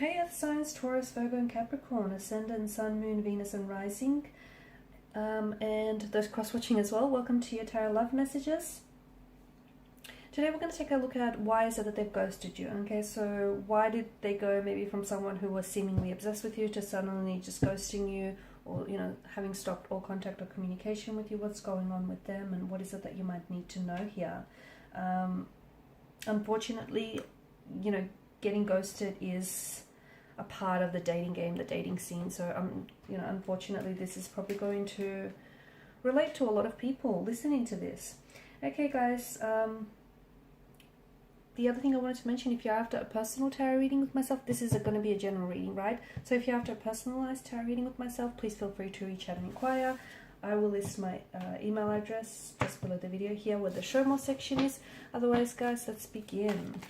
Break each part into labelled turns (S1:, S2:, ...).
S1: Hey Earth signs, Taurus, Virgo and Capricorn, Ascendant, Sun, Moon, Venus and Rising, and those cross-watching as well. Welcome to your Tarot Love Messages. Today we're going to take a look at why is it that they've ghosted you. Okay, so why did they go maybe from someone who was seemingly obsessed with you to suddenly just ghosting you, or having stopped all contact or communication with you? What's going on with them, and what is it that you might need to know here? Unfortunately, getting ghosted is a part of the dating game, the dating scene. So unfortunately this is probably going to relate to a lot of people listening to this. Okay guys, the other thing I wanted to mention, if you're after a personal tarot reading with myself, this is going to be a general reading, right? So if you're after a personalized tarot reading with myself, please feel free to reach out and inquire. I will list my email address just below the video here where the show more section is. Otherwise guys, let's begin.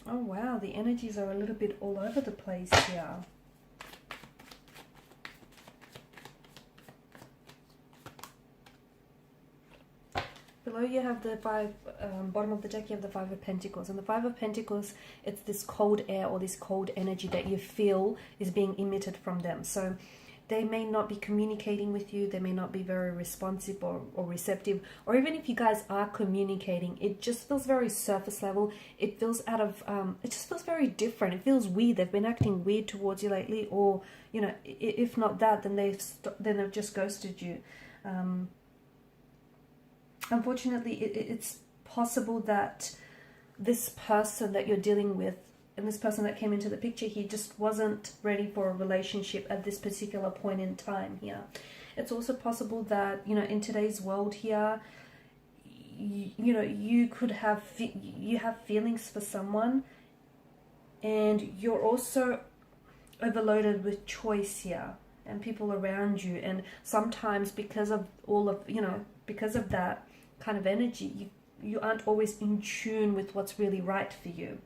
S1: Oh wow, the energies are a little bit all over the place here. Below you have the bottom of the deck you have the Five of Pentacles. And the Five of Pentacles, it's this cold air or this cold energy that you feel is being emitted from them. So they may not be communicating with you, they may not be very responsive or receptive, or even if you guys are communicating, it just feels very surface level. It feels out of, it just feels very different. It feels weird. They've been acting weird towards you lately, or, if not that, then they've just ghosted you. Unfortunately, it's possible that this person that you're dealing with, and this person that came into the picture here, just wasn't ready for a relationship at this particular point in time here. It's also possible that, in today's world here, you could have, you have feelings for someone, and you're also overloaded with choice here and people around you. And sometimes because of all of, because of that kind of energy, you aren't always in tune with what's really right for you.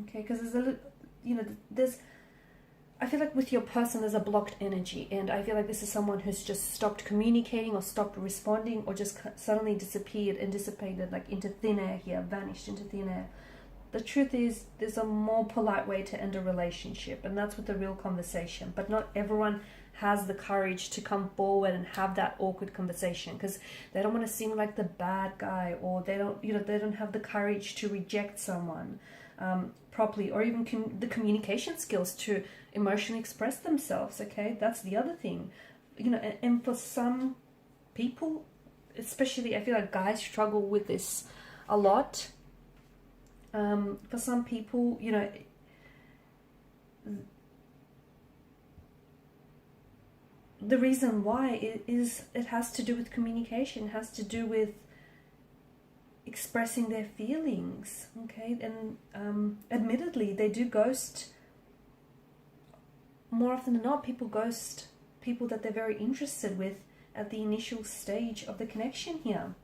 S1: Okay, because there's a little, I feel like with your person there's a blocked energy, and I feel like this is someone who's just stopped communicating or stopped responding, or just suddenly disappeared and dissipated like into thin air here, vanished into thin air. The truth is, there's a more polite way to end a relationship, and that's with a real conversation. But not everyone has the courage to come forward and have that awkward conversation, because they don't want to seem like the bad guy, or they don't, they don't have the courage to reject someone properly, or even the communication skills to emotionally express themselves. Okay, that's the other thing, and for some people, especially, I feel like guys struggle with this a lot. For some people, the reason why is it has to do with communication, has to do with expressing their feelings. Okay, and admittedly they do ghost more often than not. People ghost people that they're very interested with at the initial stage of the connection here.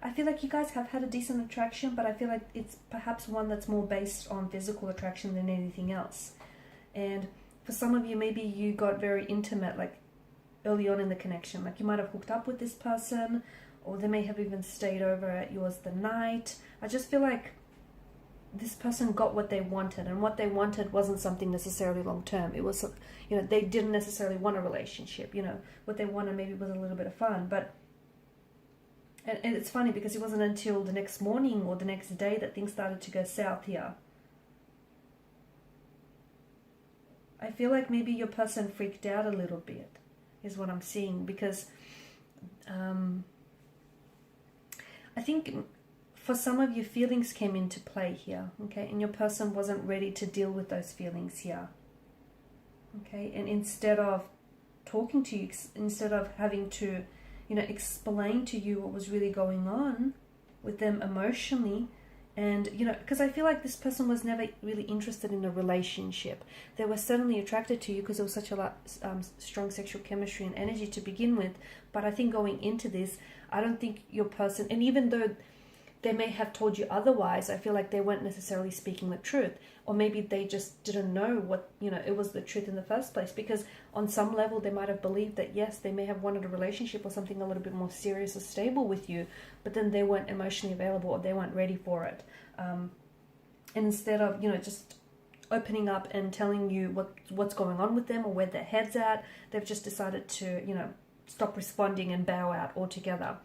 S1: I feel like you guys have had a decent attraction, but I feel like it's perhaps one that's more based on physical attraction than anything else. And for some of you, maybe you got very intimate like early on in the connection, like you might have hooked up with this person, or they may have even stayed over at yours the night. I just feel like this person got what they wanted, and what they wanted wasn't something necessarily long term. It was, they didn't necessarily want a relationship. What they wanted maybe was a little bit of fun. But and it's funny because it wasn't until the next morning or the next day that things started to go south here. I feel like maybe your person freaked out a little bit, is what I'm seeing, because I think for some of you, feelings came into play here, okay, and your person wasn't ready to deal with those feelings here. Okay, and instead of talking to you, instead of having to, you know, explain to you what was really going on with them emotionally, and, you know, because I feel like this person was never really interested in a relationship. They were certainly attracted to you because there was such a strong sexual chemistry and energy to begin with. But I think going into this, I don't think your person, and even though they may have told you otherwise, I feel like they weren't necessarily speaking the truth. Or maybe they just didn't know what, you know, it was the truth in the first place. Because on some level, they might have believed that, yes, they may have wanted a relationship or something a little bit more serious or stable with you, but then they weren't emotionally available or they weren't ready for it. And instead of, you know, just opening up and telling you what's going on with them or where their head's at, they've just decided to, you know, stop responding and bow out altogether.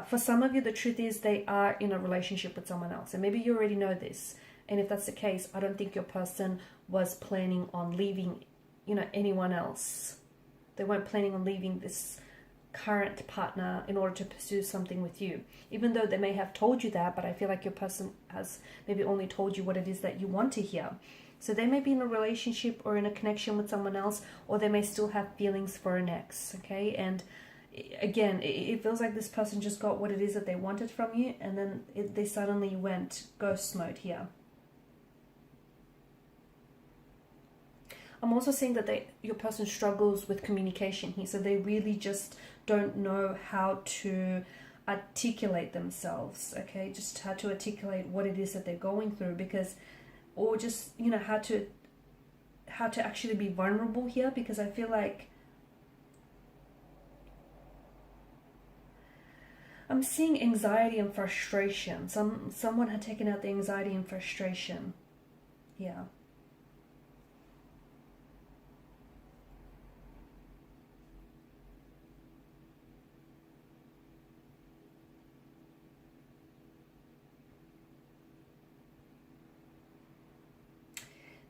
S1: For some of you, the truth is they are in a relationship with someone else. And maybe you already know this. And if that's the case, I don't think your person was planning on leaving, you know, anyone else. They weren't planning on leaving this current partner in order to pursue something with you. Even though they may have told you that, but I feel like your person has maybe only told you what it is that you want to hear. So they may be in a relationship or in a connection with someone else, or they may still have feelings for an ex, okay? And again, it feels like this person just got what it is that they wanted from you, and then they suddenly went ghost mode here. I'm also seeing that your person struggles with communication here, so they really just don't know how to articulate themselves, okay? Just how to articulate what it is that they're going through, because, or just, you know, how to actually be vulnerable here, because I feel like I'm seeing anxiety and frustration. Someone had taken out the anxiety and frustration. Yeah.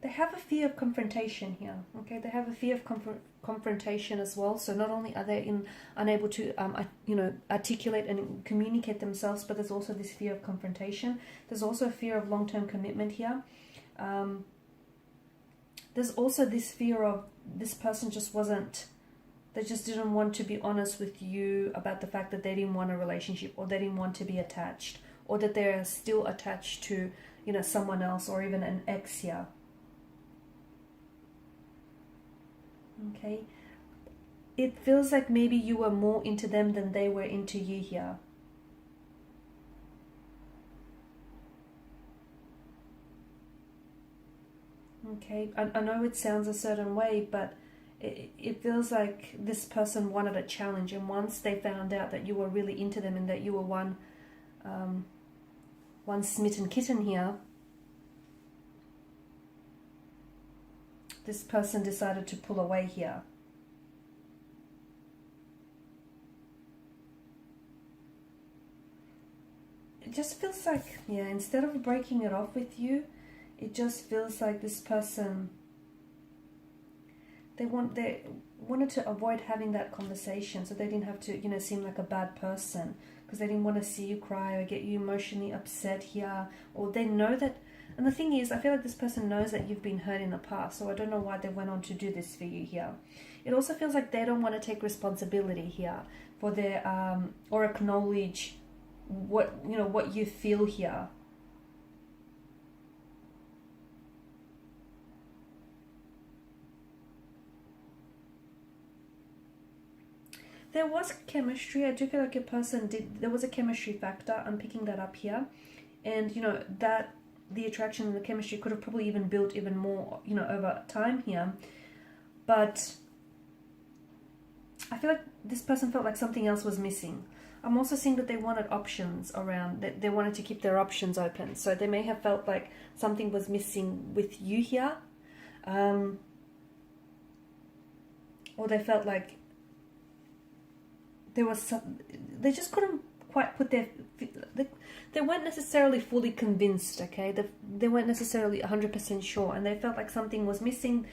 S1: They have a fear of confrontation here, okay? They have a fear of confrontation as well. So not only are they unable to, you know, articulate and communicate themselves, but there's also this fear of confrontation. There's also a fear of long-term commitment here. There's also this fear of this person they just didn't want to be honest with you about the fact that they didn't want a relationship, or they didn't want to be attached, or that they're still attached to, you know, someone else, or even an ex here. Okay, it feels like maybe you were more into them than they were into you here. Okay, I know it sounds a certain way, but it feels like this person wanted a challenge, and once they found out that you were really into them and that you were one smitten kitten here, this person decided to pull away here. It just feels like, yeah, instead of breaking it off with you, it just feels like this person, they wanted to avoid having that conversation, so they didn't have to, you know, seem like a bad person, because they didn't want to see you cry or get you emotionally upset here, or they know that. And the thing is, I feel like this person knows that you've been hurt in the past, so I don't know why they went on to do this for you here. It also feels like they don't want to take responsibility here for their, or acknowledge what you feel here. There was chemistry. I do feel like a person there was a chemistry factor. I'm picking that up here. And, you know, that the attraction and the chemistry could have probably even built even more, you know, over time here. But I feel like this person felt like something else was missing. I'm also seeing that they wanted options around, that they wanted to keep their options open. So they may have felt like something was missing with you here. Or they felt like they just couldn't quite put they weren't necessarily fully convinced, okay? They weren't necessarily 100% sure, and they felt like something was missing,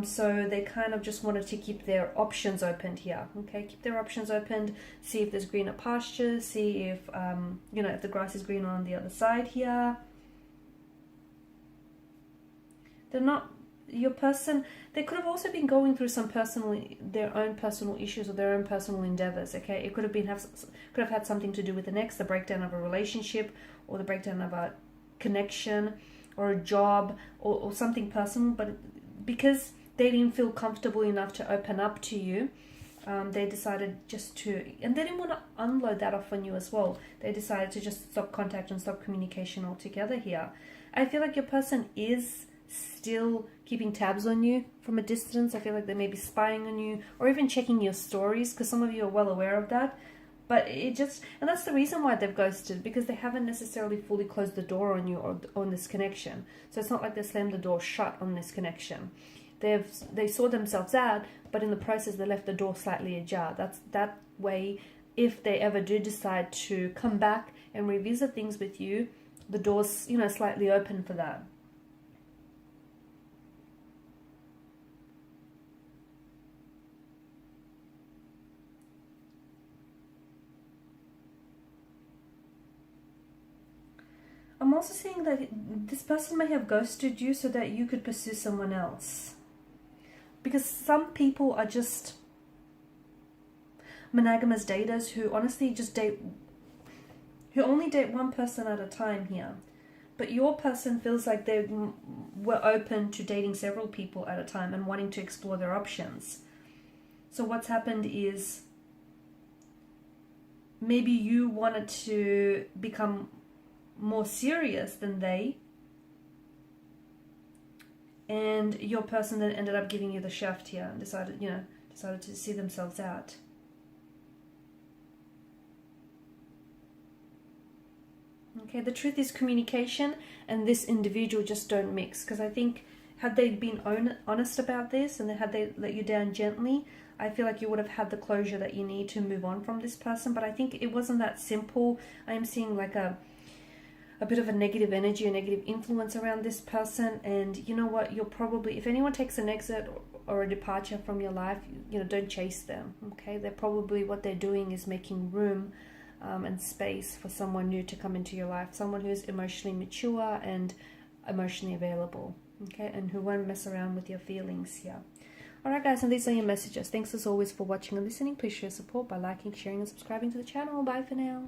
S1: so they kind of just wanted to keep their options open here, okay? Keep their options open, see if there's greener pastures, see if, you know, if the grass is green on the other side here. They're not, your person, they could have also been going through some their own personal issues or their own personal endeavors. Okay, it could have had something to do with the next, the breakdown of a relationship, or the breakdown of a connection, or a job, or something personal. But because they didn't feel comfortable enough to open up to you, they decided just to, and they didn't want to unload that off on you as well. They decided to just stop contact and stop communication altogether here. I feel like your person is still keeping tabs on you from a distance. I feel like they may be spying on you, or even checking your stories, because some of you are well aware of that. But and that's the reason why they've ghosted, because they haven't necessarily fully closed the door on you or on this connection. So it's not like they slammed the door shut on this connection. They saw themselves out, but in the process they left the door slightly ajar. That way, if they ever do decide to come back and revisit things with you, the door's slightly open for that. I'm also seeing that this person may have ghosted you so that you could pursue someone else. Because some people are just monogamous daters who honestly who only date one person at a time here. But your person feels like they were open to dating several people at a time and wanting to explore their options. So what's happened is maybe you wanted to become more serious than they, and your person then ended up giving you the shaft here and decided to see themselves out. Okay, the truth is communication and this individual just don't mix, because I think had they been honest about this and had they let you down gently, I feel like you would have had the closure that you need to move on from this person. But I think it wasn't that simple. I am seeing like a bit of a negative energy, a negative influence around this person. And you know what, you're probably, if anyone takes an exit or a departure from your life, don't chase them. Okay, they're probably, what they're doing is making room and space for someone new to come into your life, someone who's emotionally mature and emotionally available, okay, and who won't mess around with your feelings here. Alright guys, and these are your messages. Thanks as always for watching and listening. Please show your support by liking, sharing and subscribing to the channel. Bye for now.